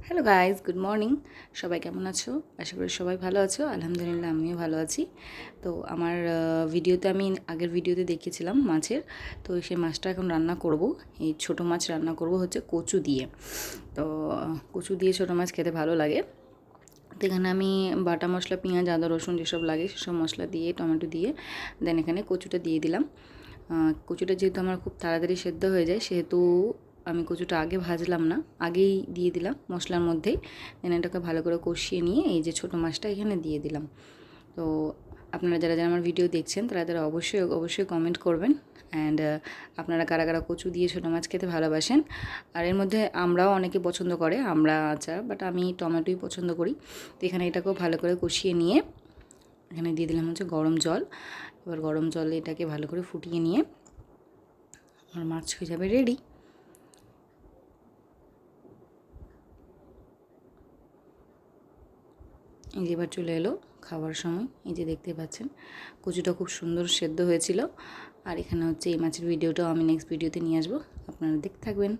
Hello guys, good morning. সবাই কেমন আছো? আশা করি সবাই ভালো আছো। আলহামদুলিল্লাহ আমিও ভালো আছি। তো আমার ভিডিওতে আমি আগের ভিডিওতে দেখিয়েছিলাম মাছের, তো সেই মাছটা এখন রান্না করব। এই ছোটো মাছ রান্না করব হচ্ছে কচু দিয়ে। তো কচু দিয়ে ছোটো মাছ খেতে ভালো লাগে। তো এখানে আমি বাটা মশলা, পেঁয়াজ, আদা, রসুন যেসব লাগে সেসব মশলা দিয়ে, টমেটো দিয়ে দেন এখানে কচুটা দিয়ে দিলাম। কচুটা যেহেতু আমার খুব তাড়াতাড়ি সেদ্ধ হয়ে যায়, সেহেতু আমি কচুটা আগে ভাজলাম না, আগেই দিয়ে দিলাম মশলার মধ্যেই। দেন এটাকে ভালো করে কষিয়ে নিয়ে এই যে ছোটো মাছটা এখানে দিয়ে দিলাম। তো আপনারা যারা যারা আমার ভিডিও দেখছেন তারা তারা অবশ্যই অবশ্যই কমেন্ট করবেন। অ্যান্ড আপনারা কারা কারা কচু দিয়ে ছোটো মাছ খেতে ভালোবাসেন। আর এর মধ্যে আমরাও অনেকে পছন্দ করে, আমরা আচার, বাট আমি টমেটোই পছন্দ করি। তো এখানে এটাকেও ভালো করে কষিয়ে নিয়ে এখানে দিয়ে দিলাম হচ্ছে গরম জল। এবার গরম জলে এটাকে ভালো করে ফুটিয়ে নিয়ে আমার মাছ হয়ে যাবে রেডি। এই যে এবার চলে এলো খাওয়ার সময়। এই যে দেখতে পাচ্ছেন কচুটা খুব সুন্দর সেদ্ধ হয়েছিল। আর এখানে হচ্ছে এই মাছের ভিডিওটাও আমি নেক্সট ভিডিওতে নিয়ে আসবো, আপনারা দেখতে থাকবেন।